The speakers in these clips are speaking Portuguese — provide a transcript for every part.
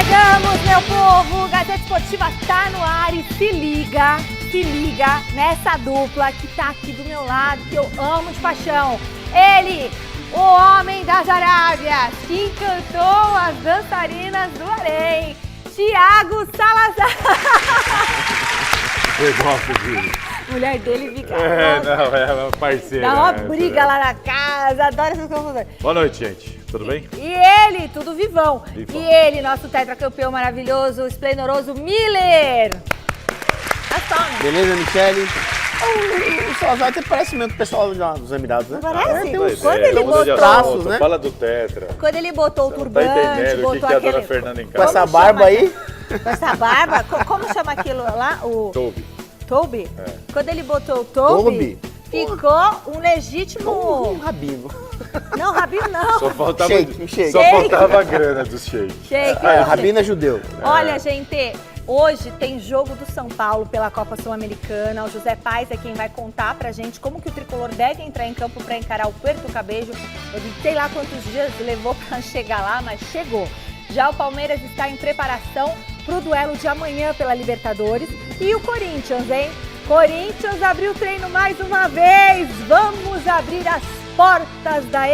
Chegamos, meu povo! Gazeta Esportiva tá no ar e se liga nessa dupla que tá aqui do meu lado, que eu amo de paixão. Ele, o homem das Arábias, que encantou as dançarinas do harém, Thiago Salazar. Eu gosto dele. Mulher dele fica... É uma parceira. Dá uma briga lá na casa, adoro essas confusões. Boa noite, gente. Tudo bem? E ele, tudo vivão. E ele, nosso tetracampeão maravilhoso, esplendoroso Miller. Beleza, Michele? O Salazar até parece mesmo o pessoal dos Emirados, né? Parece? Tem uns Quando ele botou... traços, né? Fala do Tetra. Quando ele botou o Tá turbante, entendendo o que botou é a aquele... dona Fernanda em Com casa? essa barba aí. Com essa barba? Como chama aquilo lá? O Toby. Toby? É. Quando ele botou o Toby, Toby? ficou um legítimo... Um rabinho. Não, Rabino não. Só faltava, Shake. Só faltava a grana dos shakes. Shake. Rabino é judeu. Olha, gente, hoje tem jogo do São Paulo pela Copa Sul-Americana. O José Paes é quem vai contar pra gente como que o tricolor deve entrar em campo pra encarar o Puerto Cabello. Ele sei lá quantos dias levou pra chegar lá, mas chegou. Já o Palmeiras está em preparação pro duelo de amanhã pela Libertadores. E o Corinthians, hein? Corinthians abriu o treino mais uma vez. Vamos abrir as portas da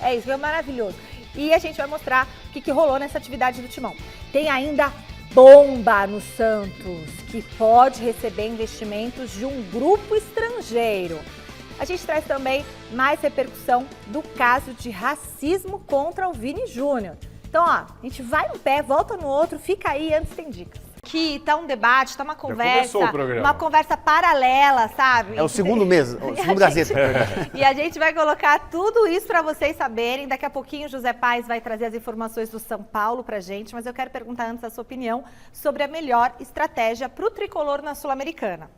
É isso, é maravilhoso. E a gente vai mostrar o que rolou nessa atividade do Timão. Tem ainda bomba no Santos, que pode receber investimentos de um grupo estrangeiro. A gente traz também mais repercussão do caso de racismo contra o Vini Júnior. Então, ó, a gente vai num pé, volta no outro, fica aí, antes tem dicas. Aqui tá um debate, tá uma conversa, começou o programa. uma conversa paralela, sabe? É o segundo mês, o segundo Gazeta. E a gente vai colocar tudo isso para vocês saberem. Daqui a pouquinho o José Paes vai trazer as informações do São Paulo pra gente, mas eu quero perguntar antes a sua opinião sobre a melhor estratégia para o tricolor na Sul-Americana.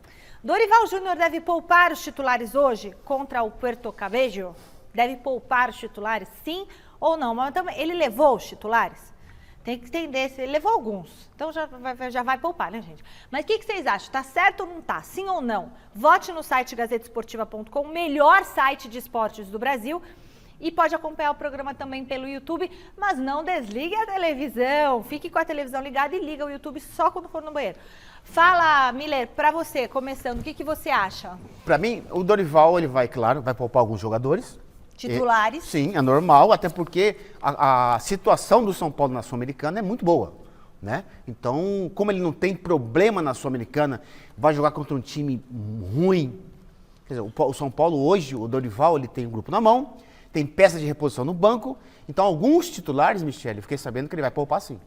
Dorival Júnior deve poupar os titulares hoje contra o Puerto Cabello? Deve poupar os titulares, sim ou não? Mas também, ele levou os titulares? Tem que entender se ele levou alguns, então já vai poupar, né, gente? Mas o que vocês acham? Tá certo ou não tá? Sim ou não? Vote no site gazetesportiva.com, o melhor site de esportes do Brasil. E pode acompanhar o programa também pelo YouTube, mas não desligue a televisão. Fique com a televisão ligada e liga o YouTube só quando for no banheiro. Fala, Miller, pra você, começando, o que você acha? Pra mim, o Dorival, ele vai, claro, vai poupar alguns jogadores. Titulares? Sim, é normal, até porque a situação do São Paulo na Sul-Americana é muito boa, né? Então, como ele não tem problema na Sul-Americana, vai jogar contra um time ruim. Quer dizer, o São Paulo hoje, o Dorival, ele tem um grupo na mão, tem peça de reposição no banco, então alguns titulares, Michele, eu fiquei sabendo que ele vai poupar sim.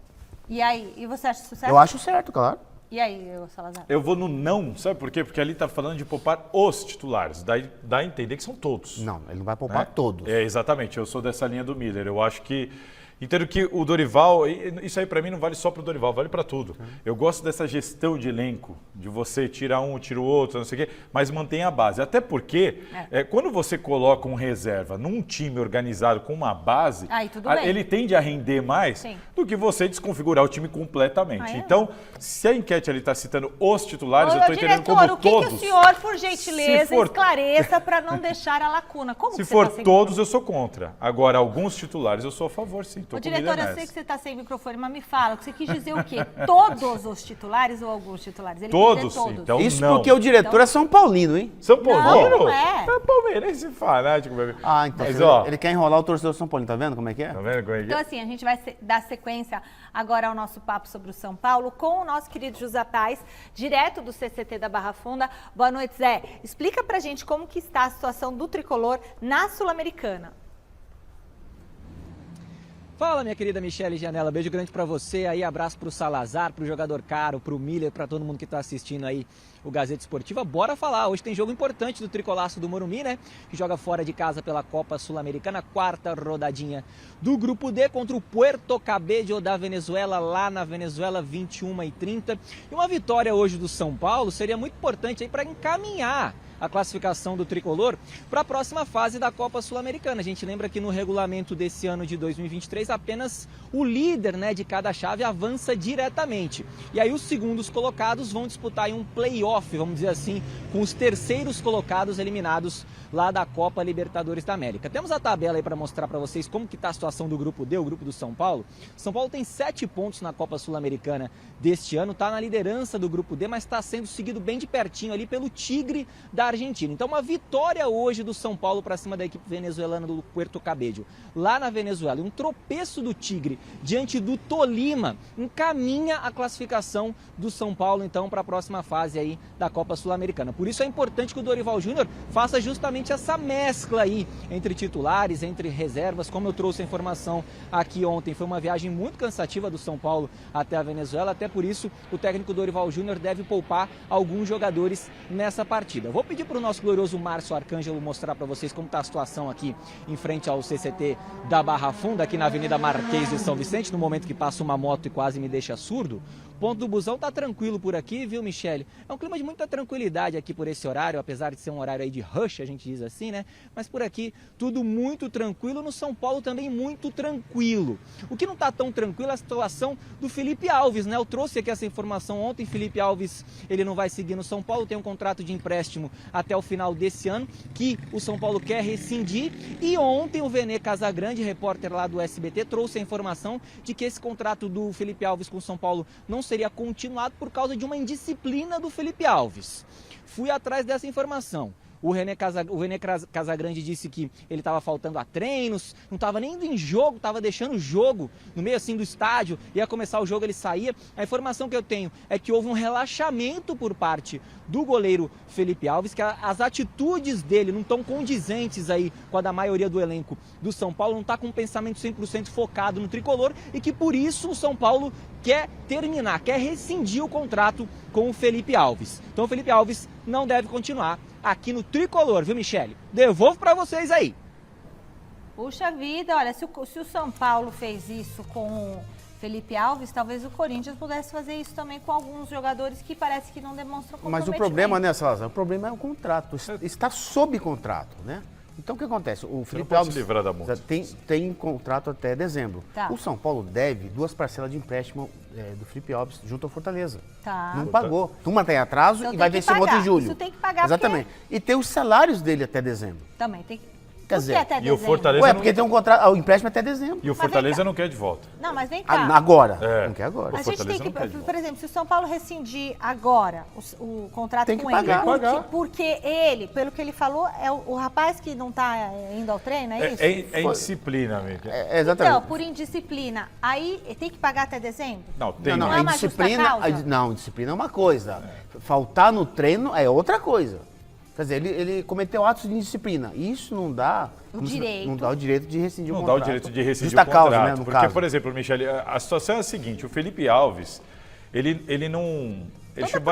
E aí, e você acha isso certo? Eu acho certo, claro. E aí, Salazar? Eu vou no não, sabe por quê? Porque ali tá falando de poupar os titulares, dá a entender que são todos. Não, ele não vai poupar todos. É, exatamente, eu sou dessa linha do Miller. Eu acho que... Entendo que o Dorival, isso aí pra mim não vale só pro Dorival, vale pra tudo. Eu gosto dessa gestão de elenco, de você tirar um, tira o outro, não sei o quê, mas mantém a base. Até porque, quando você coloca um reserva num time organizado com uma base, ele tende a render mais do que você desconfigurar o time completamente. Então, se a enquete ali está citando os titulares, eu estou entendendo como todos. O que o senhor, por gentileza, esclareça para não deixar a lacuna? Como se for todos, eu sou contra. Agora, alguns titulares eu sou a favor, sim. Ô, diretor, eu sei que você está sem microfone, mas me fala, você quis dizer o quê? Todos os titulares ou alguns titulares? Ele todos, todos. Então isso não. Porque o diretor é São Paulino, hein? São Paulino? Não é. É palmeirense fanático. Ah, então mas, ó, ele quer enrolar o torcedor São Paulino, tá vendo como é que é? Tá vendo como é que é? Então assim, a gente vai dar sequência agora ao nosso papo sobre o São Paulo com o nosso querido José Paes, direto do CCT da Barra Funda. Boa noite, Zé. Explica pra gente como que está a situação do tricolor na Sul-Americana. Fala, minha querida Michele Janela, beijo grande pra você aí, abraço pro Salazar, pro jogador Caro, pro Miller, pra todo mundo que tá assistindo aí o Gazeta Esportiva. Bora falar, hoje tem jogo importante do Tricolaço do Morumbi, né, que joga fora de casa pela Copa Sul-Americana, quarta rodadinha do Grupo D contra o Puerto Cabello da Venezuela, lá na Venezuela, 21h30. E uma vitória hoje do São Paulo seria muito importante aí pra encaminhar a classificação do tricolor para a próxima fase da Copa Sul-Americana. A gente lembra que no regulamento desse ano de 2023 apenas o líder, né, de cada chave avança diretamente. E aí os segundos colocados vão disputar um play-off, vamos dizer assim, com os terceiros colocados eliminados lá da Copa Libertadores da América. Temos a tabela aí para mostrar para vocês como que está a situação do grupo D, o grupo do São Paulo. São Paulo tem 7 pontos na Copa Sul-Americana deste ano, está na liderança do grupo D, mas está sendo seguido bem de pertinho ali pelo Tigre da Argentina. Então uma vitória hoje do São Paulo para cima da equipe venezuelana do Puerto Cabello, lá na Venezuela, e um tropeço do Tigre diante do Tolima encaminha a classificação do São Paulo então para a próxima fase aí da Copa Sul-Americana. Por isso é importante que o Dorival Júnior faça justamente essa mescla aí entre titulares, entre reservas, como eu trouxe a informação aqui ontem. Foi uma viagem muito cansativa do São Paulo até a Venezuela, até por isso o técnico Dorival Júnior deve poupar alguns jogadores nessa partida. Vou pedir para o nosso glorioso Márcio Arcângelo mostrar para vocês como está a situação aqui em frente ao CCT da Barra Funda, aqui na Avenida Marquês de São Vicente, no momento que passa uma moto e quase me deixa surdo. O ponto do busão tá tranquilo por aqui, viu, Michele? É um clima de muita tranquilidade aqui por esse horário, apesar de ser um horário aí de rush, a gente diz assim, né? Mas por aqui tudo muito tranquilo, no São Paulo também muito tranquilo. O que não tá tão tranquilo é a situação do Felipe Alves, né? Eu trouxe aqui essa informação ontem, Felipe Alves, ele não vai seguir no São Paulo, tem um contrato de empréstimo até o final desse ano, que o São Paulo quer rescindir, e ontem o Vene Casagrande, repórter lá do SBT, trouxe a informação de que esse contrato do Felipe Alves com o São Paulo não seria continuado por causa de uma indisciplina do Felipe Alves. Fui atrás dessa informação. O Vene Casagrande disse que ele estava faltando a treinos, não estava nem indo em jogo, estava deixando o jogo no meio assim do estádio, ia começar o jogo, ele saía. A informação que eu tenho é que houve um relaxamento por parte do goleiro Felipe Alves, que as atitudes dele não estão condizentes aí com a da maioria do elenco do São Paulo, não está com um pensamento 100% focado no tricolor, e que por isso o São Paulo quer terminar, quer rescindir o contrato com o Felipe Alves. Então o Felipe Alves não deve continuar aqui no tricolor, viu, Michele? Devolvo para vocês aí. Puxa vida, olha, se o São Paulo fez isso com o Felipe Alves, talvez o Corinthians pudesse fazer isso também com alguns jogadores que parece que não demonstram comprometimento. Mas o problema, né, Salazar? O problema é o contrato. Está sob contrato, né? Então o que acontece? O Felipe Alves se livrar da multa. tem contrato até dezembro. Tá. O São Paulo deve 2 parcelas de empréstimo do Felipe Alves junto ao Fortaleza. Tá. Não pagou. Uma tem atraso Então e vai vencer o outro em julho. Isso tem que pagar. Exatamente. E tem os salários dele até dezembro. Também tem que... Quer Por dizer, que até e o dezembro? Fortaleza Ué, porque tem um contrato, o empréstimo é até dezembro. E o Mas vem Fortaleza cá. não quer de volta. Não, mas vem cá. Agora. É. Não quer agora. A gente tem Fortaleza que, não quer de volta. por exemplo, se o São Paulo rescindir agora o contrato Tem que com pagar. ele, Tem que pagar. porque ele, pelo que ele falou, é o rapaz que não está indo ao treino, é isso? É indisciplina, amiga. Exatamente. Então, por indisciplina, aí tem que pagar até dezembro? Não, tem. Não é uma justa causa? Não, indisciplina é uma coisa. Faltar no treino é outra coisa. Quer dizer, ele cometeu atos de indisciplina. Isso não dá direito. Não dá o direito de rescindir o Não contrato. dá o direito de rescindir Justa o contrato. causa, né, no porque, caso. por exemplo, Michele, a situação é a seguinte, o Felipe Alves, ele não...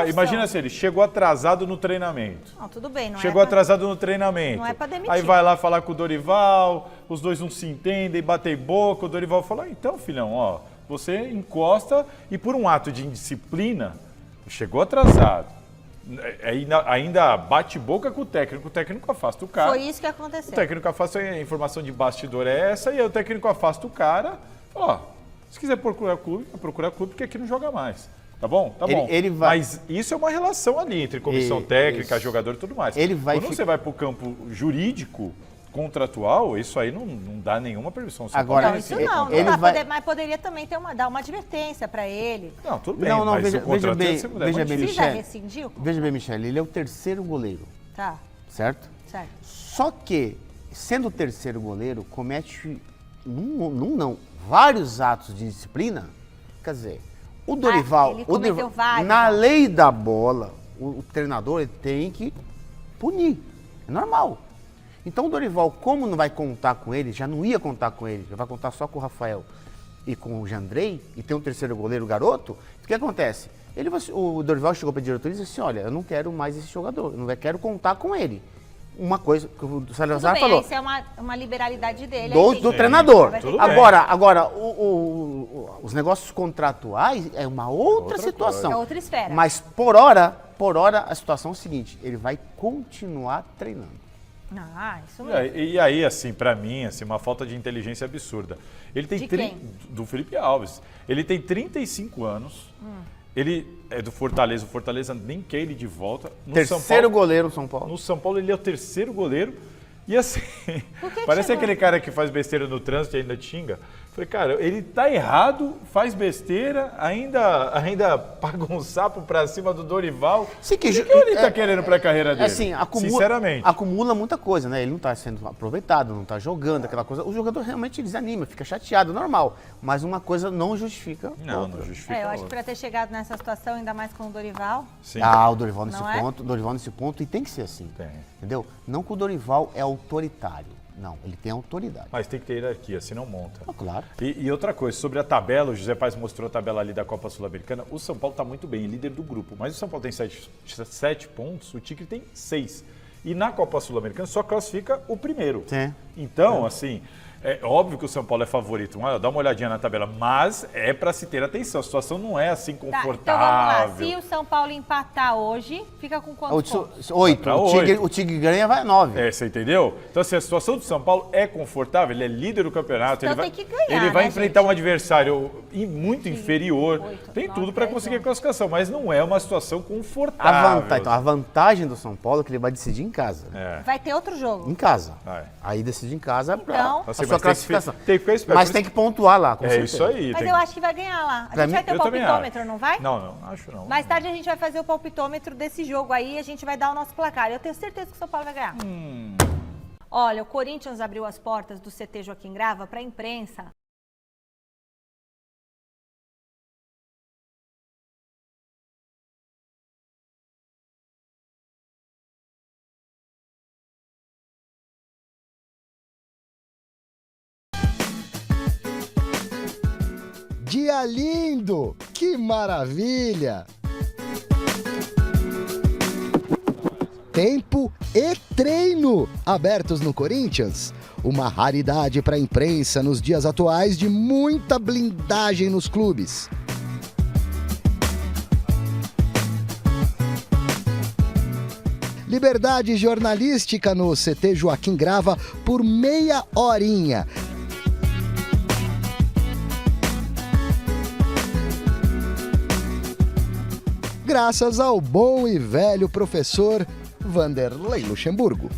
Imagina assim, ele chegou atrasado no treinamento. Não, tudo bem, não Chegou é pra... atrasado no treinamento. Não é pra demitir. Aí vai lá falar com o Dorival, os dois não se entendem, batem boca, o Dorival fala, então, filhão, ó, você encosta e por um ato de indisciplina, chegou atrasado. Ainda bate boca com o técnico afasta o cara. Foi isso que O aconteceu. técnico afasta, a informação de bastidor é essa, e aí o técnico afasta o cara, ó, se quiser procurar clube, porque aqui não joga mais. Tá bom? Tá bom. Ele vai... Mas isso é uma relação ali entre comissão técnica, jogador e tudo mais. Quando você vai para o campo jurídico, contratual, isso aí não dá nenhuma permissão. Agora, Não, isso não. ele Não vai... mas poderia também dar uma advertência para ele. Não, tudo bem, Não, mas veja o contrato bem, você puder veja bem, manter. Precisa Michele. rescindir? Veja bem, Michele, ele é o terceiro goleiro, Tá, certo? certo. Só que, sendo o terceiro goleiro, comete vários atos de disciplina. Quer dizer, o Dorival, ele cometeu vários na atos. lei da bola, o treinador ele tem que punir. É normal. Então o Dorival, como não vai contar com ele, já não ia contar com ele, já vai contar só com o Rafael e com o Jandrei, e tem um terceiro goleiro, o garoto, o que acontece? O Dorival chegou para a diretoria e disse assim, olha, eu não quero mais esse jogador, eu não quero contar com ele. uma coisa que o Tudo Salazar bem, falou. isso é uma liberalidade dele. Do aí tem que- treinador. vai ter Tudo que- bem. Agora os negócios contratuais é uma outra situação. É outra esfera. Mas por hora, a situação é o seguinte, ele vai continuar treinando. Ah, isso E mesmo. aí, assim, pra mim, assim, uma falta de inteligência absurda. Ele tem De quem? do Felipe Alves. Ele tem 35 anos. Ele é do Fortaleza. O Fortaleza nem quer ele de volta. No São Terceiro Paulo, goleiro no São Paulo. no São Paulo ele é o terceiro goleiro. E assim, Por que parece chegou? aquele cara que faz besteira no trânsito e ainda te xinga. Falei, cara, ele tá errado, faz besteira, ainda paga um sapo pra cima do Dorival. Sim, O que ele tá querendo pra carreira dele? Assim, Sinceramente. acumula muita coisa, né? Ele não está sendo aproveitado, não está jogando, aquela coisa. O jogador realmente desanima, fica chateado, normal. Mas uma coisa não justifica Não outra. justifica. Eu acho que outra. para ter chegado nessa situação, ainda mais com o Dorival, Sim. O Dorival nesse Não é? ponto, Dorival nesse ponto, e tem que ser assim. Tem. Entendeu? Não que o Dorival é autoritário. Não, ele tem autoridade. Mas tem que ter hierarquia, senão monta. Claro. E outra coisa, sobre a tabela, o José Paes mostrou a tabela ali da Copa Sul-Americana. O São Paulo está muito bem, líder do grupo. Mas o São Paulo tem 7 pontos, o Tigre tem 6. E na Copa Sul-Americana só classifica o primeiro. Sim. Então, assim, é óbvio que o São Paulo é favorito. Dá uma olhadinha na tabela, mas é para se ter atenção. A situação não é assim tá, então confortável. vamos lá. Se o São Paulo empatar hoje, fica com quantos pontos? 8. Pra O Tigre, 8. o Tigre ganha, vai 9. É, você entendeu? Então, assim, a situação do São Paulo é confortável, ele é líder do campeonato. Então ele vai, tem que ganhar, ele vai né, enfrentar gente? um adversário muito inferior. 8, Tem 9, tudo para 10, conseguir a 11. classificação, mas não é uma situação confortável. A vantagem do São Paulo é que ele vai decidir em casa. É. Vai ter outro jogo. Em casa. Vai. Aí decide em casa para Então- a Assim, sua mas classificação. tem que ficar esperto. Mas Por tem isso- que pontuar lá, com É certeza. isso aí. Mas tem- eu acho que vai ganhar lá. A Pra gente vai mim- ter o eu também palpitômetro, acho. não vai? Não, acho não. Mais tarde a gente vai fazer o palpitômetro desse jogo aí e a gente vai dar o nosso placar. Eu tenho certeza que o São Paulo vai ganhar. Olha, o Corinthians abriu as portas do CT Joaquim Grava para a imprensa. Dia lindo! Que maravilha! Tempo e treino abertos no Corinthians. Uma raridade para a imprensa nos dias atuais de muita blindagem nos clubes. Liberdade jornalística no CT Joaquim Grava por meia horinha. Graças ao bom e velho professor Vanderlei Luxemburgo.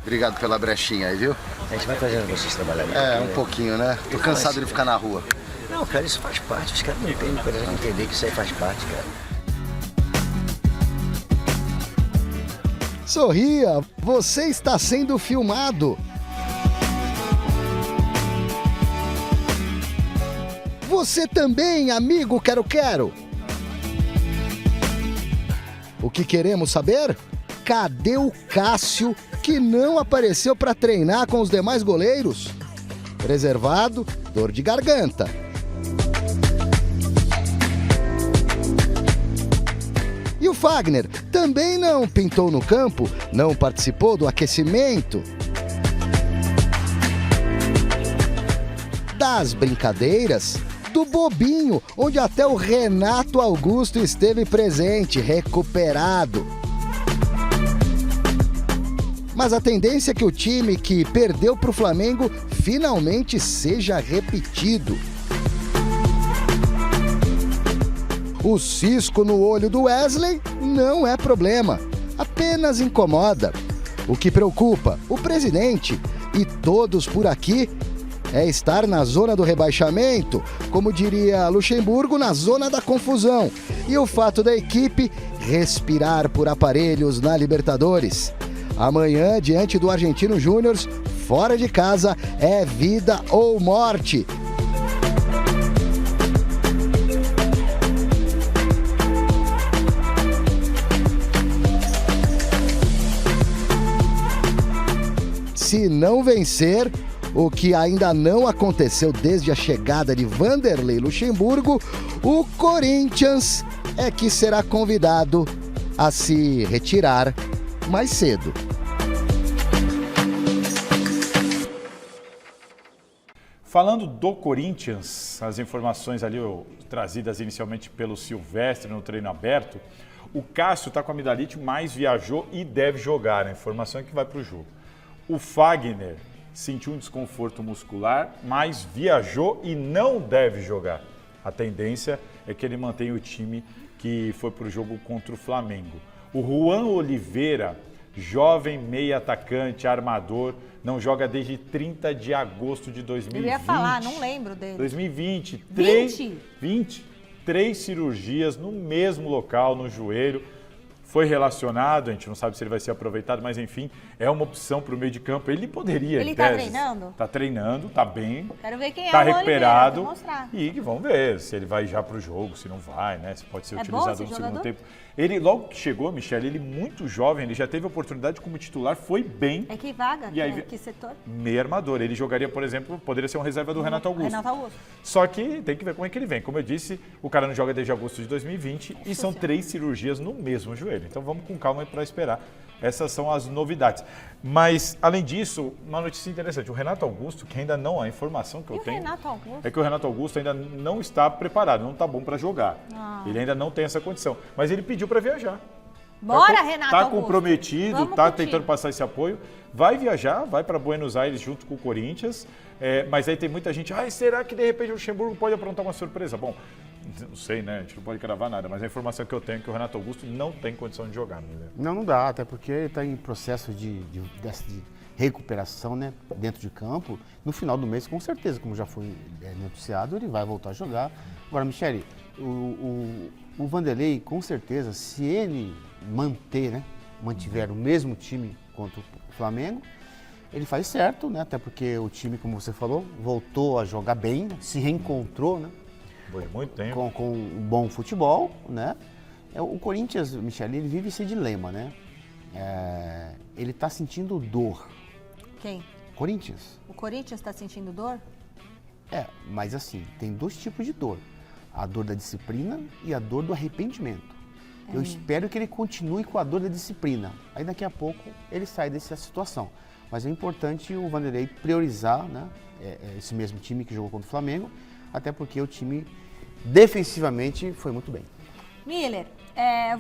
Obrigado pela brechinha aí, viu? A gente vai fazendo vocês trabalharem. É, um pouquinho, né? Tô cansado de ficar na rua. Não, cara, isso faz parte. Os caras não entendem, por exemplo, entender que isso aí faz parte, cara. Sorria, você está sendo filmado. Você também, amigo Quero-Quero. O que queremos saber? Cadê o Cássio, que não apareceu para treinar com os demais goleiros? Preservado, dor de garganta. E o Fagner também não pintou no campo, não participou do aquecimento. Das brincadeiras, do bobinho, onde até o Renato Augusto esteve presente, recuperado. Mas a tendência é que o time que perdeu para o Flamengo finalmente seja repetido. O cisco no olho do Wesley não é problema, apenas incomoda. O que preocupa o presidente e todos por aqui é estar na zona do rebaixamento, como diria Luxemburgo, na zona da confusão, e o fato da equipe respirar por aparelhos na Libertadores. Amanhã, diante do Argentino Júnior, fora de casa, é vida ou morte. Se não vencer, o que ainda não aconteceu desde a chegada de Vanderlei Luxemburgo, o Corinthians é que será convidado a se retirar mais cedo. Falando do Corinthians, as informações ali trazidas inicialmente pelo Silvestre no treino aberto, o Cássio está com amidalite, mas viajou e deve jogar. A informação é que vai para o jogo. O Fagner sentiu um desconforto muscular, mas viajou e não deve jogar. A tendência é que ele mantenha o time que foi para o jogo contra o Flamengo. O Juan Oliveira, jovem meia atacante, armador, não joga desde 30 de agosto de 2020. Eu ia falar, não lembro dele. 2020. 20? 3 cirurgias no mesmo local, no joelho. Foi relacionado, a gente não sabe se ele vai ser aproveitado, mas enfim, é uma opção para o meio de campo. Ele poderia, Ele em tá tese. treinando? Tá treinando, tá bem. Quero ver quem é Tá o recuperado. Oliveira, vou mostrar. E vamos ver se ele vai já para o jogo, se não vai, né? Se pode ser É bom utilizado esse no segundo jogador? tempo. Ele, logo que chegou, Michele, ele muito jovem, ele já teve oportunidade como titular, foi bem. É que vaga? E aí, que setor? meio armador. Ele jogaria, por exemplo, poderia ser um reserva do Renato Augusto. Renato Augusto. Só que tem que ver como é que ele vem. Como eu disse, o cara não joga desde agosto de 2020 e são 3 cirurgias no mesmo joelho. Então vamos com calma para esperar. Essas são as novidades. Mas, além disso, uma notícia interessante. O Renato Augusto, que ainda não há informação que eu tenho... Renato Augusto? É que o Renato Augusto ainda não está preparado, não está bom para jogar. Ele ainda não tem essa condição. Mas ele pediu para viajar. Bora, Renato Está Augusto. comprometido, Vamos está curtir. tentando passar esse apoio. Vai viajar, vai para Buenos Aires junto com o Corinthians. Mas aí tem muita gente, será que de repente o Luxemburgo pode aprontar uma surpresa? Bom, não sei, né? A gente não pode cravar nada, mas a informação que eu tenho é que o Renato Augusto não tem condição de jogar. Não dá, até porque ele está em processo de recuperação, né, dentro de campo. No final do mês, com certeza, como já foi noticiado, ele vai voltar a jogar. Agora, Michele, o Vanderlei, com certeza, se ele mantiver o mesmo time contra o Flamengo, ele faz certo, né? Até porque o time, como você falou, voltou a jogar bem, se reencontrou, né? Foi muito tempo. Com um bom futebol, né? O Corinthians, Michele, ele vive esse dilema, né? Ele está sentindo dor. Quem? Corinthians. O Corinthians está sentindo dor? Mas assim, tem 2 tipos de dor. A dor da disciplina e a dor do arrependimento. Eu espero que ele continue com a dor da disciplina. Aí daqui a pouco ele sai dessa situação. Mas é importante o Vanderlei priorizar, né, esse mesmo time que jogou contra o Flamengo, até porque o time defensivamente foi muito bem. Miller,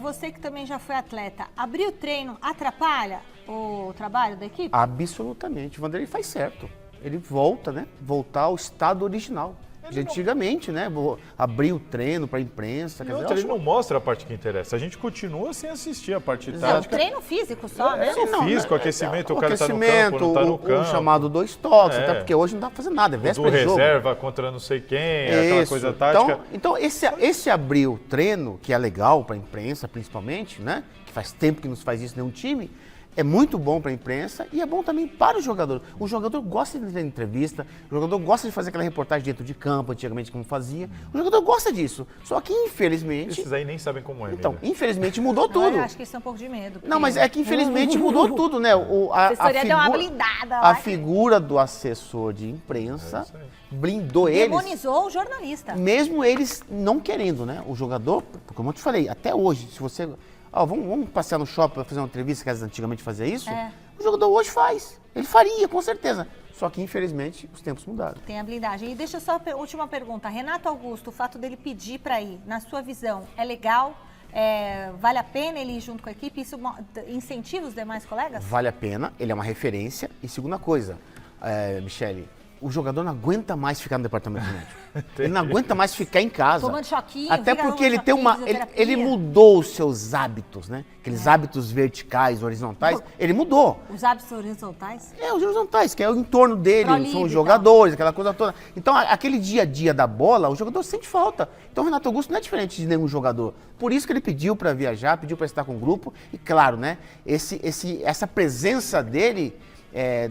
você que também já foi atleta, abrir o treino atrapalha o trabalho da equipe? Absolutamente. O Vanderlei faz certo. Ele volta, né? Voltar ao estado original. De antigamente, né? Vou abrir o treino para a imprensa. Quer dizer, Ele não mostra a parte que interessa. A gente continua sem assistir a parte tática. Treino físico só, né? Físico, aquecimento, o cara está no aquecimento, campo, não está no campo. o chamado 2 toques, até porque hoje não dá para fazer nada, é Do véspera de jogo. reserva contra não sei quem, aquela coisa tática. Então esse abrir o treino, que é legal para a imprensa principalmente, né? Que faz tempo que não se faz isso em nenhum time, é muito bom para a imprensa e é bom também para o jogador. O jogador gosta de ter entrevista, o jogador gosta de fazer aquela reportagem dentro de campo, antigamente como fazia. O jogador gosta disso. Só que, infelizmente... Esses aí nem sabem como é. Então, infelizmente mudou Não, tudo. eu acho que eles têm um pouco de medo. Não, mas é que infelizmente mudou tudo, né? A assessoria deu uma blindada lá. A figura do assessor de imprensa blindou eles. Demonizou o jornalista. Mesmo eles não querendo, né? O jogador, como eu te falei, até hoje, se você... vamos passear no shopping para fazer uma entrevista, que eles antigamente fazia isso? O jogador hoje faz. Ele faria, com certeza. Só que, infelizmente, os tempos mudaram. Tem a blindagem. E deixa só a última pergunta. Renato Augusto, o fato dele pedir para ir, na sua visão, é legal? Vale a pena ele ir junto com a equipe? Isso incentiva os demais colegas? Vale a pena, ele é uma referência. E segunda coisa, Michele, o jogador não aguenta mais ficar no departamento médico. Ele não aguenta mais ficar em casa. Tomando choquinho. Até porque ele tem ele mudou os seus hábitos, né? Aqueles hábitos verticais, horizontais, ele mudou. Os hábitos horizontais? Os horizontais, que é o entorno dele, são os jogadores, aquela coisa toda. Então, aquele dia a dia da bola, o jogador sente falta. Então, o Renato Augusto não é diferente de nenhum jogador. Por isso que ele pediu para viajar, pediu para estar com o grupo. E, claro, né? Essa presença dele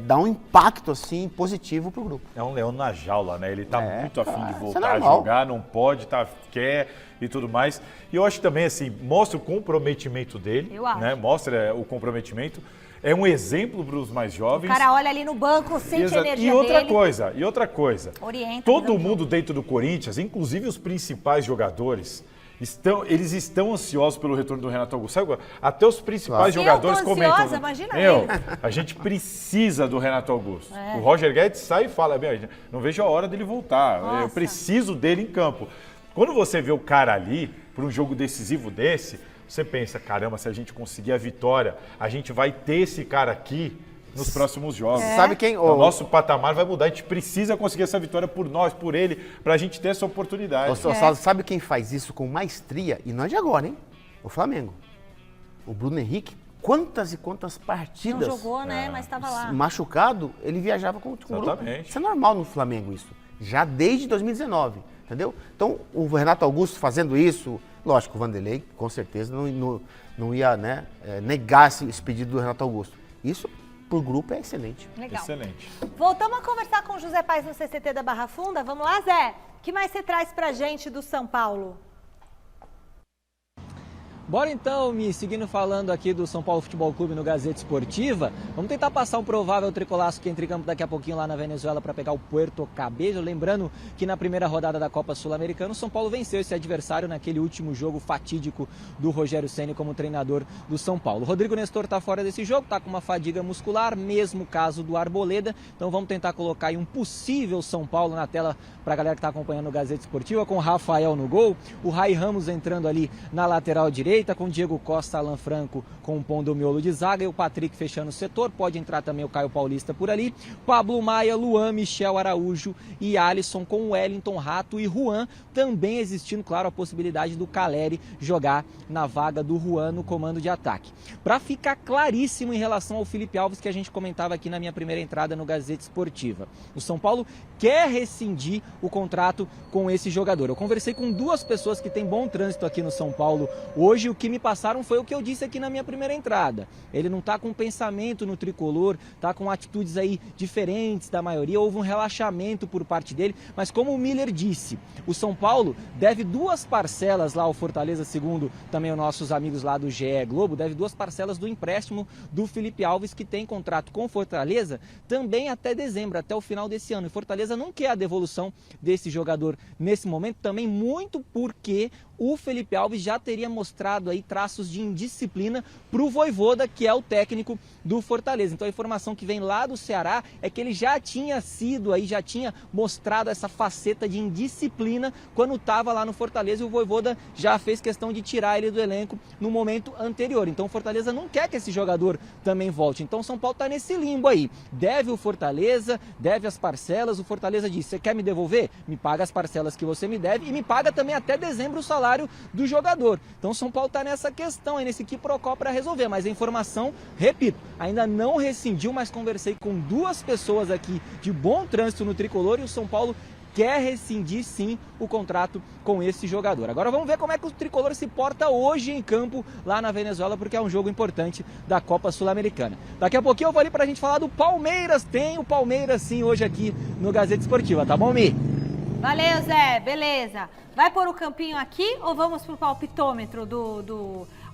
dá um impacto, assim, positivo pro grupo. É um leão na jaula, né? Ele tá muito afim de voltar a normal. jogar, não pode, quer e tudo mais. E eu acho também, assim, mostra o comprometimento dele, Eu acho. né? Mostra o comprometimento. É um exemplo para os mais jovens. O cara olha ali no banco, sente a energia E outra dele. coisa, Orienta. todo mundo dentro do Corinthians, inclusive os principais jogadores, Eles estão ansiosos pelo retorno do Renato Augusto. Sabe, até os principais Claro. jogadores Eu tô comentam. ansiosa, imagina Meu, ele. a gente precisa do Renato Augusto. O Roger Guedes sai e fala, meu, não vejo a hora dele voltar. Nossa. Eu preciso dele em campo. Quando você vê o cara ali, para um jogo decisivo desse, você pensa, caramba, se a gente conseguir a vitória, a gente vai ter esse cara aqui nos próximos jogos. Sabe quem? O nosso patamar vai mudar. A gente precisa conseguir essa vitória por nós, por ele, para a gente ter essa oportunidade. Sabe quem faz isso com maestria? E não é de agora, hein? O Flamengo. O Bruno Henrique, quantas e quantas partidas. Não jogou, né? Mas estava lá. Machucado, ele viajava com o grupo. Exatamente. Isso é normal no Flamengo, isso. Já desde 2019, entendeu? Então, o Renato Augusto fazendo isso, lógico, o Vanderlei, com certeza, não ia negar esse pedido do Renato Augusto. Isso, por grupo, é excelente. Legal. Excelente. Voltamos a conversar com o José Paes no CCT da Barra Funda. Vamos lá, Zé? O que mais você traz pra gente do São Paulo? Bora então, me seguindo falando aqui do São Paulo Futebol Clube no Gazeta Esportiva. Vamos tentar passar um provável tricolaço que entra em campo daqui a pouquinho lá na Venezuela para pegar o Puerto Cabello. Lembrando que na primeira rodada da Copa Sul-Americana, o São Paulo venceu esse adversário naquele último jogo fatídico do Rogério Ceni como treinador do São Paulo. O Rodrigo Nestor está fora desse jogo, está com uma fadiga muscular, mesmo caso do Arboleda. Então vamos tentar colocar aí um possível São Paulo na tela para a galera que está acompanhando o Gazeta Esportiva, com o Rafael no gol, o Rai Ramos entrando ali na lateral direita, com Diego Costa, Alan Franco compondo o miolo de zaga e o Patrick fechando o setor. Pode entrar também o Caio Paulista por ali. Pablo Maia, Luan, Michel Araújo e Alisson com o Wellington, Rato e Juan. Também existindo, claro, a possibilidade do Caleri jogar na vaga do Juan no comando de ataque. Para ficar claríssimo em relação ao Felipe Alves, que a gente comentava aqui na minha primeira entrada no Gazeta Esportiva. O São Paulo quer rescindir o contrato com esse jogador. Eu conversei com duas pessoas que têm bom trânsito aqui no São Paulo hoje. O que me passaram foi o que eu disse aqui na minha primeira entrada. Ele não está com pensamento no tricolor, está com atitudes aí diferentes da maioria. Houve um relaxamento por parte dele, mas como o Miller disse, o São Paulo deve 2 parcelas lá ao Fortaleza, segundo também os nossos amigos lá do GE Globo, deve 2 parcelas do empréstimo do Felipe Alves, que tem contrato com o Fortaleza também até dezembro, até o final desse ano. E Fortaleza não quer a devolução desse jogador nesse momento, também muito porque o Felipe Alves já teria mostrado aí traços de indisciplina para o Vojvoda, que é o técnico do Fortaleza. Então a informação que vem lá do Ceará é que ele já tinha já tinha mostrado essa faceta de indisciplina quando estava lá no Fortaleza, e o Vojvoda já fez questão de tirar ele do elenco no momento anterior. Então o Fortaleza não quer que esse jogador também volte. Então o São Paulo está nesse limbo aí. Deve o Fortaleza, deve as parcelas. O Fortaleza diz: você quer me devolver? Me paga as parcelas que você me deve e me paga também até dezembro o salário do jogador. Então o São Paulo está nessa questão aí, nesse quiprocó para resolver, mas a informação, repito, ainda não rescindiu, mas conversei com 2 pessoas aqui de bom trânsito no tricolor e o São Paulo quer rescindir sim o contrato com esse jogador. Agora vamos ver como é que o tricolor se porta hoje em campo lá na Venezuela, porque é um jogo importante da Copa Sul-Americana. Daqui a pouquinho eu vou ali pra gente falar do Palmeiras. Tem o Palmeiras sim hoje aqui no Gazeta Esportiva, tá bom, Mi? Valeu, Zé. Beleza. Vai pôr o campinho aqui ou vamos pro palpitômetro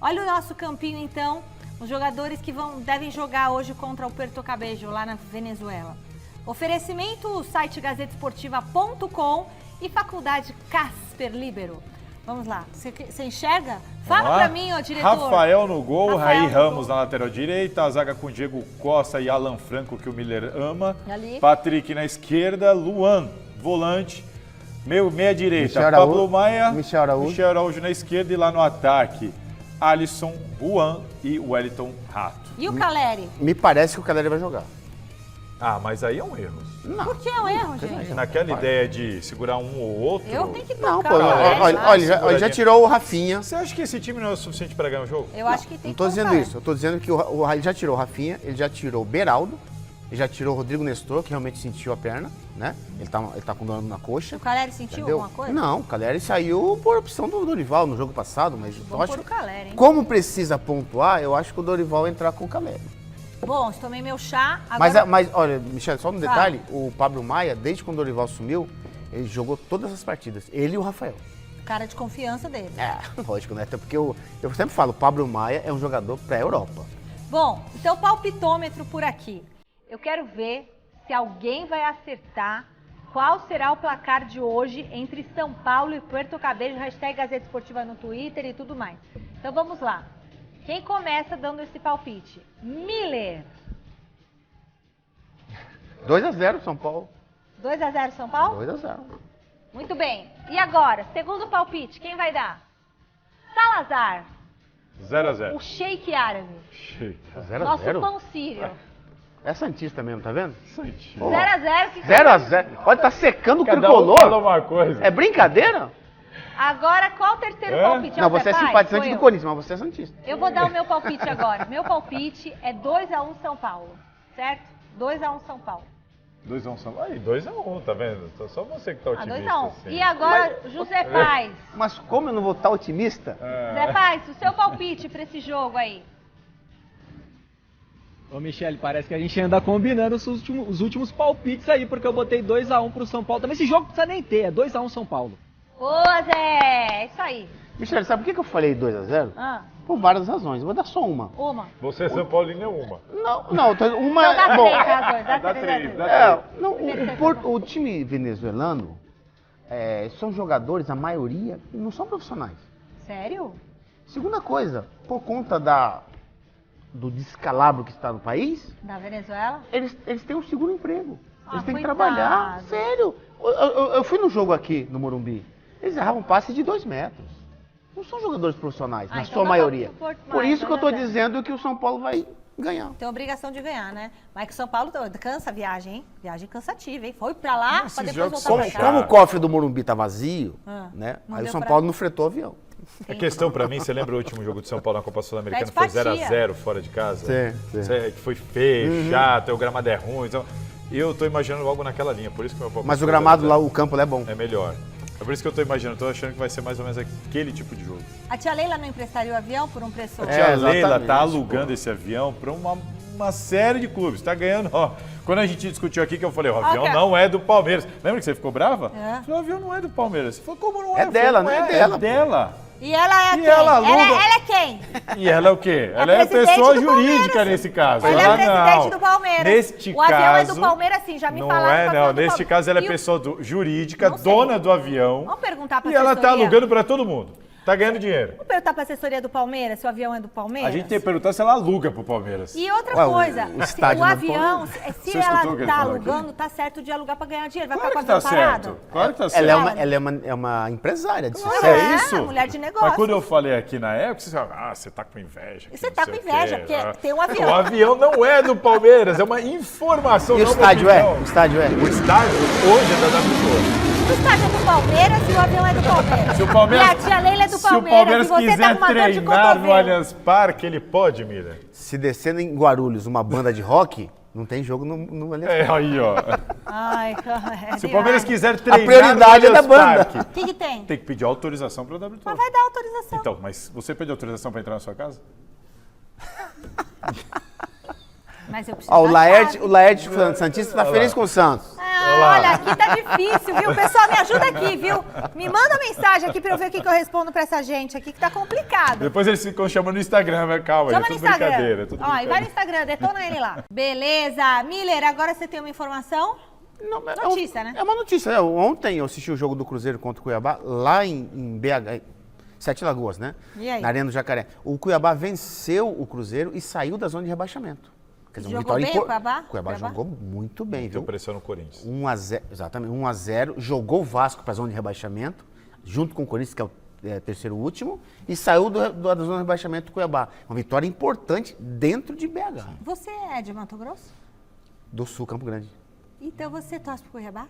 Olha o nosso campinho, então. Os jogadores que devem jogar hoje contra o Puerto Cabello, lá na Venezuela. Oferecimento, o site gazetesportiva.com e Faculdade Casper Libero. Vamos lá. Você enxerga? Fala pra mim, ó, diretor. Rafael no gol, Rafael Rai no Ramos gol. na lateral direita, a zaga com Diego Costa e Alan Franco, que o Miller ama. Ali. Patrick na esquerda, Luan, volante. Meia direita, Michel Pablo Araújo, Maia, Michel Araújo na esquerda, e lá no ataque, Alisson, Juan e Wellington, Rato. E o Caleri? Me parece que o Caleri vai jogar. Ah, mas aí é um erro. Por que é um erro, gente? Naquela ideia de segurar um ou outro... Eu tenho que Não, tocar pô, o Caleri. olha, já tirou o Rafinha. Você acha que esse time não é o suficiente para ganhar o jogo? Eu acho que tem Não tô que dizendo colocar. isso, eu tô dizendo que ele já tirou o Rafinha, ele já tirou o Beraldo, ele já tirou o Rodrigo Nestor, que realmente sentiu a perna, né? Ele tá com dor na coxa. O Caleri sentiu Entendeu? alguma coisa? Não, o Caleri saiu por opção do Dorival no jogo passado, mas eu Vamos acho pôr o Caleri, hein? como precisa pontuar, eu acho que o Dorival vai entrar com o Caleri. Bom, tomei meu chá. Agora... Mas olha, Michel, só um detalhe, o Pablo Maia, desde quando o Dorival sumiu, ele jogou todas as partidas, ele e o Rafael. Cara de confiança dele. É, lógico, né? Até porque eu sempre falo, o Pablo Maia é um jogador pra Europa. Bom, então palpitômetro por aqui. Eu quero ver se alguém vai acertar Qual será o placar de hoje entre São Paulo e Puerto Cabello? Hashtag Gazeta Esportiva no Twitter e tudo mais. Então vamos lá. Quem começa dando esse palpite? Miller. 2-0 São Paulo. 2-0 São Paulo? 2-0. Muito bem. E agora, segundo palpite, quem vai dar? Salazar. 0-0. O Sheik árabe. 0-0? Nosso pão sírio. É santista mesmo, tá vendo? 0-0. 0-0. Olha, tá secando o Cada um tricolor. fala uma coisa. É brincadeira? Agora, qual o terceiro palpite? Não, você é Paz? simpatizante Sou do eu. Corinthians, mas você é santista. Eu vou dar o meu palpite agora. Meu palpite é 2-1 São Paulo, certo? 2-1 São Paulo. 2-1 São Paulo. Aí, 2-1, tá vendo? Só você que tá otimista. 2-1. assim. E agora, José Paz. Mas como eu não vou estar otimista? José Paz, o seu palpite pra esse jogo aí? Ô, Michele, parece que a gente anda combinando os últimos palpites aí, porque eu botei 2-1 pro São Paulo. Também esse jogo não precisa nem ter, é 2-1 São Paulo. Ô, Zé, é isso aí. Michele, sabe por que eu falei 2-0? Ah, Por várias razões. Eu vou dar só uma. uma. Você é São Paulino é uma. Não, uma... Então dá bom, 3 razões, dá 3 razões. o time venezuelano são jogadores, a maioria, não são profissionais. Sério? Segunda coisa, por conta do descalabro que está no país, Da Venezuela? eles têm um seguro emprego. Eles têm que coitado. trabalhar. Sério. Eu fui no jogo aqui, no Morumbi. Eles erravam passe de 2 metros. Não são jogadores profissionais, na então sua dá maioria. pra- Por isso que eu estou 2-0. dizendo que o São Paulo vai ganhar. Tem obrigação de ganhar, né? Mas que o São Paulo cansa a viagem, hein? Viagem cansativa, hein? Foi pra lá Esses pra depois jogos voltar são pra cá. Como o cofre do Morumbi tá vazio, né? não Aí o deu São pra- Paulo não fretou o avião. A questão pra mim, você lembra o último jogo de São Paulo na Copa Sul-Americana? Pede Foi fatia. 0-0 fora de casa? Sim. Que foi feio, chato, o gramado é ruim. Então, eu tô imaginando algo naquela linha, por isso que meu palpite Mas o foi gramado 0-0. lá, o campo lá é bom. É melhor. É por isso que eu tô imaginando, tô achando que vai ser mais ou menos aquele tipo de jogo. A tia Leila não emprestaria o avião por um preço... A tia Leila exatamente, tá alugando esse avião para uma série de clubes. Tá ganhando, ó. Quando a gente discutiu aqui, que eu falei, o avião Ok. não é do Palmeiras. Lembra que você ficou brava? É. Eu falei, o avião não é do Palmeiras. Você falou, como não é? É Eu falei, dela, não né? É É dela, É dela. E ela é E quem? ela aluga- Ela é quem? E ela é o quê? Ela é a presidente pessoa do jurídica Palmeiras. nesse caso. Ela é Ela presidente não. do Palmeiras. Neste o caso, avião é do Palmeiras, sim, já me não falaram. que o é, avião não. do Neste Palmeiras. caso, ela é E o- pessoa jurídica, Não sei. dona do avião. Vamos perguntar pra E ela tá assessoria. alugando para todo mundo. Tá ganhando dinheiro. Vamos perguntar pra assessoria do Palmeiras se o avião é do Palmeiras? A gente tem que perguntar se ela aluga pro Palmeiras. E outra Ué, coisa, o estádio o não avião, pode? se Você ela escutou o que ele tá falou aqui? alugando, tá certo de alugar pra ganhar dinheiro. Vai Claro que ficar tá com o avião parado? certo. Claro que tá certo. Ela é uma empresária de sucesso. É isso? mulher de negócio. Mas quando eu falei aqui na época, você fala, você tá com inveja. que Você não tá sei com o inveja, quê. porque tem um avião. O avião não é do Palmeiras, é uma informação. E o não uma estádio é? opinião. O estádio é? O estádio hoje é da WTO. O estádio é do Palmeiras e o avião é do Palmeiras. Se o Palmeiras, E a tia Leila é do se o Palmeiras Palmeiras e você quiser tá com uma dor de treinar no cotovelo. Allianz Parque, ele pode, Mira. Se descendo em Guarulhos uma banda de rock, não tem jogo no Allianz Parque. É aí, ó. Ai, cara. Se o Palmeiras quiser treinar prioridade é no da Allianz banda. Parque, O que tem? tem que pedir autorização para a WTO. Mas vai dar autorização. Então, mas você pede autorização para entrar na sua casa? Mas eu preciso Ó, o da chave. Laerte Santista tá feliz com o Santos. Ah, olha, aqui tá difícil, viu? Pessoal, me ajuda aqui, viu? Me manda mensagem aqui pra eu ver o que eu respondo pra essa gente aqui, que tá complicado. Depois eles ficam chamando no Instagram, mas calma, Chama é no tudo brincadeira. É Instagram. tudo Ó, e vai no brincadeira. Instagram, detona ele lá. Beleza. Miller, agora você tem uma informação? Não, Notícia, né? É uma notícia. Ontem eu assisti o jogo do Cruzeiro contra o Cuiabá, lá em BH, Sete Lagoas, né? E aí? Na Arena do Jacaré. O Cuiabá venceu o Cruzeiro e saiu da zona de rebaixamento. Quer dizer, Jogou bem o Cuiabá? Cuiabá jogou muito bem, Deu viu? pressão no Corinthians. 1-0, exatamente, 1-0, jogou o Vasco para a zona de rebaixamento, junto com o Corinthians, que é o terceiro último, e saiu da zona de rebaixamento do Cuiabá. Uma vitória importante dentro de BH, Você é de Mato Grosso? do Sul, Campo Grande. Então você torce pro Cuiabá?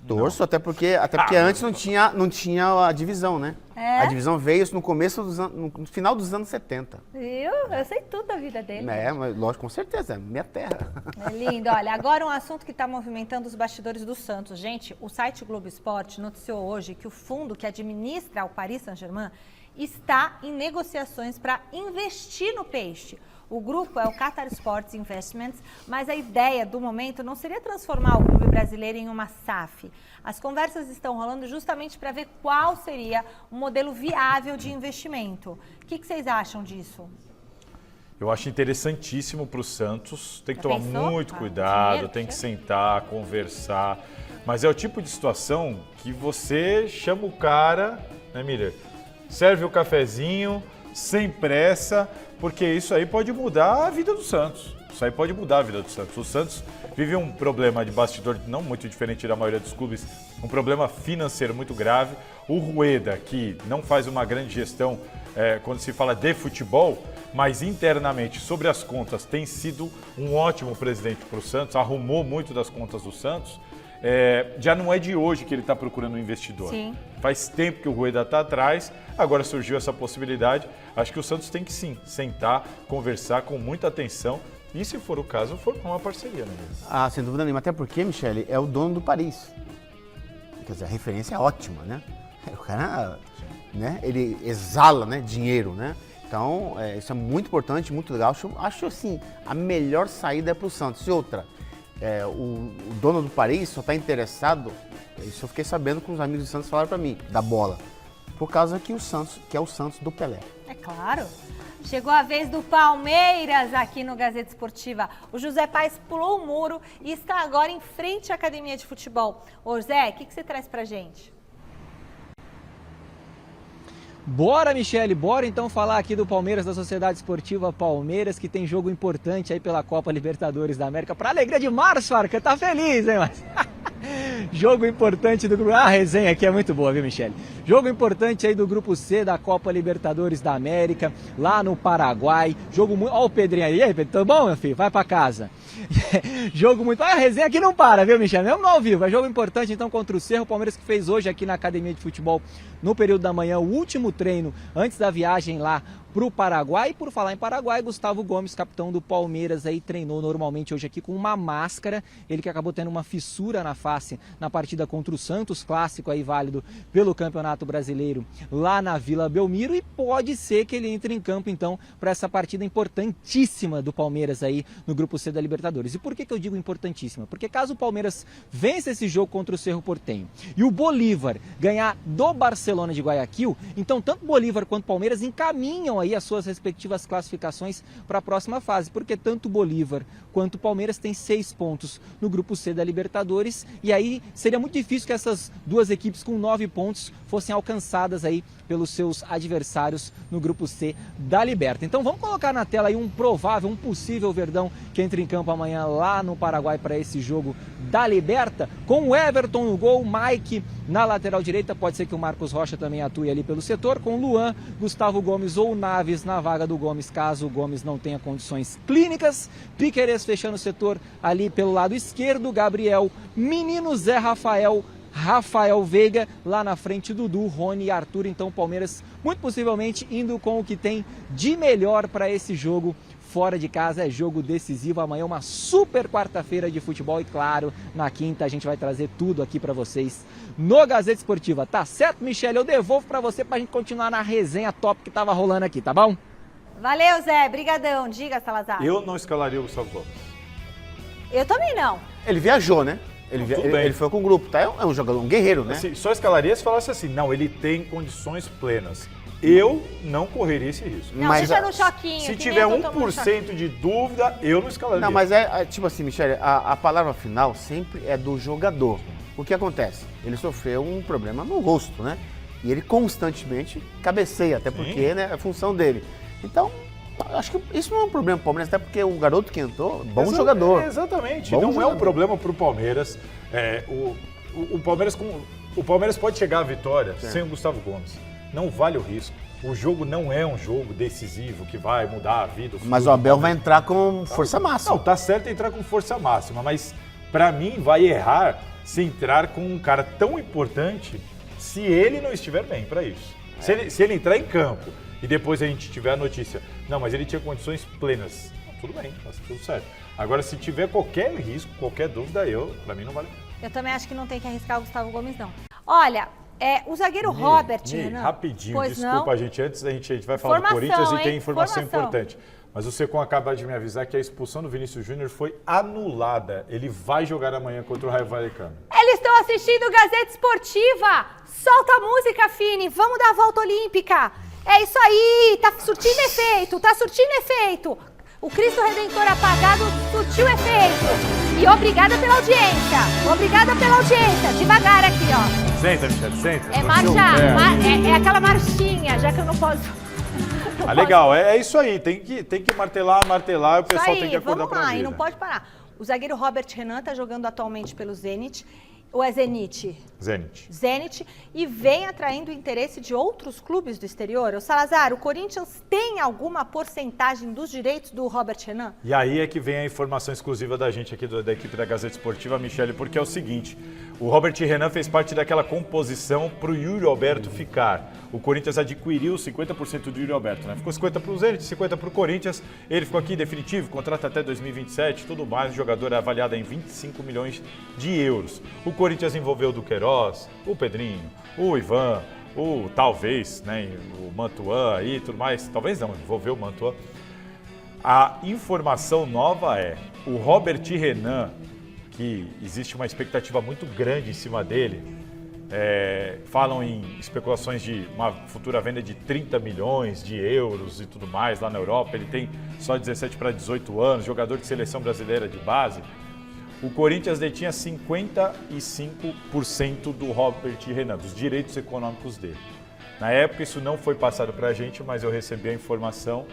Torço, até porque antes não tinha a divisão, né? É? A divisão veio no começo no final dos anos 70. Viu? Eu sei tudo da vida dele. É, mas lógico, com certeza, é minha terra. É lindo. Olha, agora um assunto que está movimentando os bastidores do Santos. Gente, o site Globo Esporte noticiou hoje que o fundo que administra o Paris Saint-Germain está em negociações para investir no Peixe. O grupo é o Qatar Sports Investments, mas a ideia do momento não seria transformar o clube brasileiro em uma SAF. As conversas estão rolando justamente para ver qual seria o modelo viável de investimento. O que vocês acham disso? Eu acho interessantíssimo para o Santos. Tem que Já tomar pensou? muito Ah, cuidado, dinheiro, tem que chega. sentar, conversar. mas é o tipo de situação que você chama o cara, né, Miller? Serve o cafezinho, sem pressa, porque isso aí pode mudar a vida do Santos. Isso aí pode mudar a vida do Santos. O Santos vive um problema de bastidor não muito diferente da maioria dos clubes, um problema financeiro muito grave. O Rueda, que não faz uma grande gestão quando se fala de futebol, mas internamente sobre as contas tem sido um ótimo presidente para o Santos, arrumou muito das contas do Santos. Já não é de hoje que ele está procurando um investidor. Sim. Faz tempo que o Rueda está atrás, agora surgiu essa possibilidade. Acho que o Santos tem que sim sentar, conversar com muita atenção e, se for o caso, formar uma parceria. Né? Sem dúvida nenhuma. Até porque, Michele, é o dono do Paris. Quer dizer, a referência é ótima, né? O cara, né, ele exala, né, dinheiro, né? Então, isso é muito importante, muito legal. Acho assim, a melhor saída é para o Santos. E outra, o dono do Paris só está interessado, isso eu fiquei sabendo que os amigos do Santos falaram para mim, da bola, por causa que é o Santos do Pelé. É claro. Chegou a vez do Palmeiras aqui no Gazeta Esportiva. O José Paes pulou o muro e está agora em frente à academia de futebol. Ô Zé, o que você traz pra gente? Bora, Michele, bora então falar aqui do Palmeiras, da Sociedade Esportiva Palmeiras, que tem jogo importante aí pela Copa Libertadores da América. Pra alegria de Márcio Arca, tá feliz, hein, Márcio? Jogo importante do grupo... a resenha aqui é muito boa, viu, Michele? Jogo importante aí do Grupo C da Copa Libertadores da América, lá no Paraguai. Jogo muito... Ó o Pedrinho aí. E aí, Pedro, tudo bom, meu filho? Vai pra casa. Jogo muito... a resenha aqui não para, viu, Michele? Mesmo no ao vivo. É jogo importante, então, contra o Cerro. O Palmeiras que fez hoje aqui na Academia de Futebol, no período da manhã, o último treino antes da viagem lá pro Paraguai. E por falar em Paraguai, Gustavo Gomes, capitão do Palmeiras, aí treinou normalmente hoje aqui com uma máscara. Ele que acabou tendo uma fissura na face na partida contra o Santos, clássico aí válido pelo Campeonato Brasileiro lá na Vila Belmiro, e pode ser que ele entre em campo então para essa partida importantíssima do Palmeiras aí no Grupo C da Libertadores. E por que eu digo importantíssima? Porque caso o Palmeiras vença esse jogo contra o Cerro Porteño e o Bolívar ganhar do Barcelona de Guayaquil, então tanto Bolívar quanto Palmeiras encaminham aí as suas respectivas classificações para a próxima fase, porque tanto Bolívar quanto Palmeiras têm 6 pontos no Grupo C da Libertadores, e aí seria muito difícil que essas duas equipes com 9 pontos fossem alcançadas aí pelos seus adversários no Grupo C da Liberta. Então vamos colocar na tela aí um possível Verdão que entre em campo amanhã lá no Paraguai para esse jogo da Liberta, com o Everton no gol, Mike na lateral direita, pode ser que o Marcos Rocha também atue ali pelo setor, com Luan, Gustavo Gomes ou Naves na vaga do Gomes, caso o Gomes não tenha condições clínicas, Piquerez fechando o setor ali pelo lado esquerdo, Gabriel, Menino Zé Rafael Veiga, lá na frente Dudu, Rony e Arthur. Então Palmeiras muito possivelmente indo com o que tem de melhor para esse jogo fora de casa. É jogo decisivo, amanhã uma super quarta-feira de futebol, e claro, na quinta a gente vai trazer tudo aqui para vocês no Gazeta Esportiva. Tá certo, Michele? Eu devolvo para você pra gente continuar na resenha top que tava rolando aqui, tá bom? Valeu, Zé. Brigadão. Diga, Salazar. Eu não escalaria o Gustavo Gomes. Eu também não. Ele viajou, né? Ele foi com o grupo, tá? É um jogador, um guerreiro, né? Assim, só escalaria se falasse assim, não, ele tem condições plenas. Eu não correria esse risco. Não, Mas, deixa no choquinho. Se que tiver nem eu tô tomando 1% de dúvida, eu não escalaria. Não, mas tipo assim, Michele, a palavra final sempre é do jogador. O que acontece? Ele sofreu um problema no rosto, né? E ele constantemente cabeceia, até porque, né, é a função dele. Então, acho que isso não é um problema pro Palmeiras, até porque o garoto que entrou, bom jogador. Exatamente. Bom não jogador. é um problema pro Palmeiras. O Palmeiras pode chegar à vitória sem o Gustavo Gomes. Não vale o risco. O jogo não é um jogo decisivo que vai mudar a vida. Mas o Abel vai entrar com força máxima. Não, tá certo entrar com força máxima, mas pra mim vai errar se entrar com um cara tão importante se ele não estiver bem pra isso. Se ele entrar em campo e depois a gente tiver a notícia, não, mas ele tinha condições plenas, tudo bem, tá tudo certo. Agora, se tiver qualquer risco, qualquer dúvida, pra mim não vale. Eu também acho que não tem que arriscar o Gustavo Gomes, não. Olha, o zagueiro Robert... Renan, rapidinho, pois desculpa não. A gente, antes a gente vai falar do Corinthians e tem informação importante. Mas o Secom acaba de me avisar que a expulsão do Vinícius Júnior foi anulada. Ele vai jogar amanhã contra o Raio Vallecano. Eles estão assistindo Gazeta Esportiva. Solta a música, Fini. Vamos dar a volta olímpica. É isso aí. Tá surtindo efeito. O Cristo Redentor apagado surtiu efeito. E obrigada pela audiência. Obrigada pela audiência. Devagar aqui, ó. Senta, Michele, senta. É marcha, é aquela marchinha, já que eu não posso... Ah, legal, é isso aí. Tem que martelar, o pessoal Isso tem que aí, acordar vamos pra lá, vida. e não pode parar. O zagueiro Robert Renan está jogando atualmente pelo Zenit, ou é Zenit? Zenit, e vem atraindo o interesse de outros clubes do exterior. O Salazar, o Corinthians tem alguma porcentagem dos direitos do Robert Renan? E aí é que vem a informação exclusiva da gente aqui da equipe da Gazeta Esportiva, Michele, porque é o seguinte, o Robert Renan fez parte daquela composição para o Yuri Alberto ficar. O Corinthians adquiriu 50% do Yuri Alberto, né? Ficou 50% para o Zenit, 50% para o Corinthians. Ele ficou aqui definitivo, contrato até 2027, tudo mais. O jogador é avaliado em 25 milhões de euros. O Corinthians envolveu o Duqueiroz, o Pedrinho, o Ivan, o talvez, né, o Mantuan e tudo mais. Talvez não, envolveu o Mantuan. A informação nova é o Robert Renan, que existe uma expectativa muito grande em cima dele. Falam em especulações de uma futura venda de 30 milhões de euros e tudo mais lá na Europa. Ele tem só 17 para 18 anos, jogador de seleção brasileira de base. O Corinthians detinha 55% do Robert Renan, dos direitos econômicos dele. Na época isso não foi passado para a gente, mas eu recebi a informação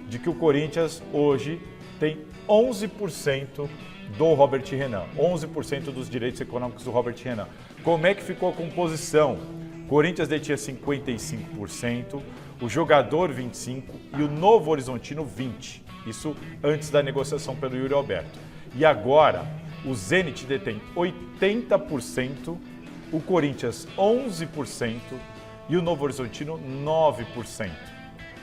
de que o Corinthians hoje tem 11% do Robert Renan, 11% dos direitos econômicos do Robert Renan. Como é que ficou a composição? Corinthians detinha 55%, o jogador 25% e o Novo Horizontino 20%. Isso antes da negociação pelo Yuri Alberto. E agora, o Zenit detém 80%, o Corinthians 11% e o Novo Horizontino 9%.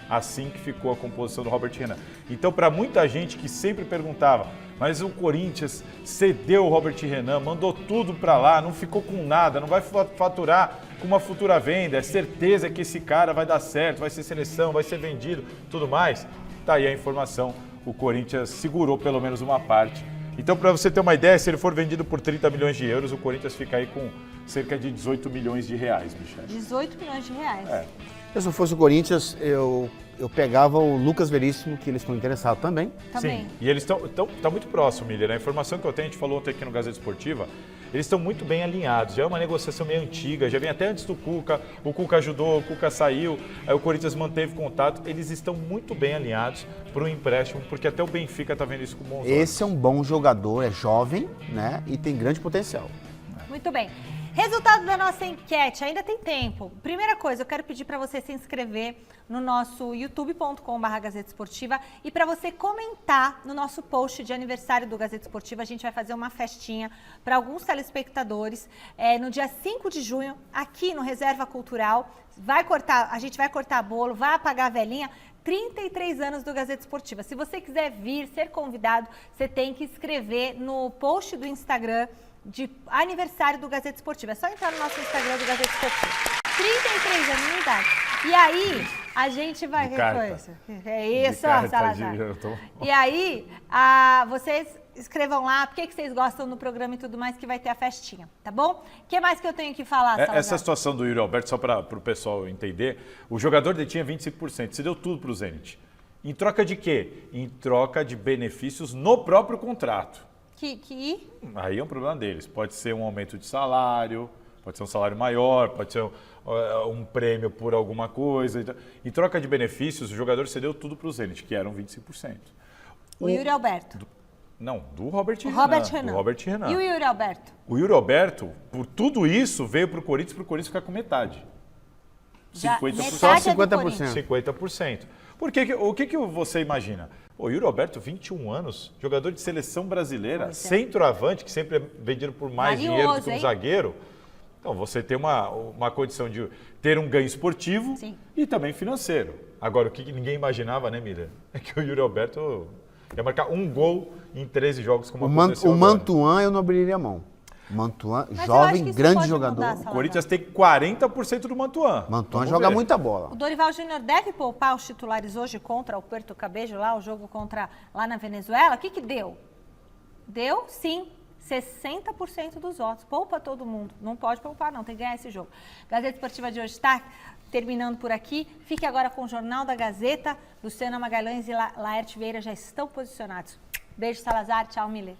Assim que ficou a composição do Robert Renan. Então, para muita gente que sempre perguntava, mas o Corinthians cedeu o Robert Renan, mandou tudo para lá, não ficou com nada, não vai faturar com uma futura venda, é certeza que esse cara vai dar certo, vai ser seleção, vai ser vendido, tudo mais. Tá aí a informação, o Corinthians segurou pelo menos uma parte. Então, para você ter uma ideia, se ele for vendido por 30 milhões de euros, o Corinthians fica aí com cerca de 18 milhões de reais, Michele. 18 milhões de reais. Se eu não fosse o Corinthians, eu pegava o Lucas Veríssimo, que eles estão interessados também. Sim, e eles estão muito próximos, Miller. A informação que eu tenho, a gente falou ontem aqui no Gazeta Esportiva, eles estão muito bem alinhados. Já é uma negociação meio antiga, já vem até antes do Cuca. O Cuca ajudou, o Cuca saiu, aí o Corinthians manteve contato. Eles estão muito bem alinhados para o empréstimo, porque até o Benfica está vendo isso com bons olhos. Esse é um bom jogador, é jovem, né? E tem grande potencial. Muito bem. Resultado da nossa enquete, ainda tem tempo. Primeira coisa, eu quero pedir para você se inscrever no nosso youtube.com/Gazeta Esportiva e para você comentar no nosso post de aniversário do Gazeta Esportiva. A gente vai fazer uma festinha para alguns telespectadores no dia 5 de junho, aqui no Reserva Cultural. A gente vai cortar bolo, vai apagar a velhinha. 33 anos do Gazeta Esportiva. Se você quiser vir, ser convidado, você tem que escrever no post do Instagram de aniversário do Gazeta Esportiva. É só entrar no nosso Instagram do Gazeta Esportiva. 33 anos de idade. E aí, a gente vai... É isso, Salazar. E aí, vocês escrevam lá por que vocês gostam do programa e tudo mais, que vai ter a festinha, tá bom? O que mais que eu tenho que falar, Salazar? Essa situação do Yuri Alberto, só para o pessoal entender, o jogador detinha 25%, você deu tudo para o Zenit. Em troca de quê? Em troca de benefícios no próprio contrato. Aí é um problema deles. Pode ser um aumento de salário, pode ser um salário maior, pode ser um prêmio por alguma coisa. Em troca de benefícios, o jogador cedeu tudo para o Zenit, que eram 25%. O Yuri Alberto? Do Robert Renan. Do Robert Renan. E o Yuri Alberto? O Yuri Alberto, por tudo isso, veio para o Corinthians ficar com metade. 50%. Só 50%. 50%. Porque o que você imagina? O Yuri Alberto, 21 anos, jogador de seleção brasileira, centroavante, que sempre é vendido por mais dinheiro do que um zagueiro. Então, você tem uma condição de ter um ganho esportivo e também financeiro. Agora, o que ninguém imaginava, né, Miriam? É que o Yuri Alberto ia marcar um gol em 13 jogos, como aconteceu agora. O Mantuan eu não abriria a mão. Mantuan, jovem, grande jogador. Mudar, o Corinthians tem 40% do Mantuan. Mantuan joga muita bola. O Dorival Júnior deve poupar os titulares hoje contra o Puerto Cabello, lá, o jogo lá na Venezuela? O que deu? Deu, sim, 60% dos votos. Poupa todo mundo. Não pode poupar, não. Tem que ganhar esse jogo. Gazeta Esportiva de hoje está terminando por aqui. Fique agora com o Jornal da Gazeta. Luciana Magalhães e Laerte Vieira já estão posicionados. Beijo, Salazar. Tchau, Miller.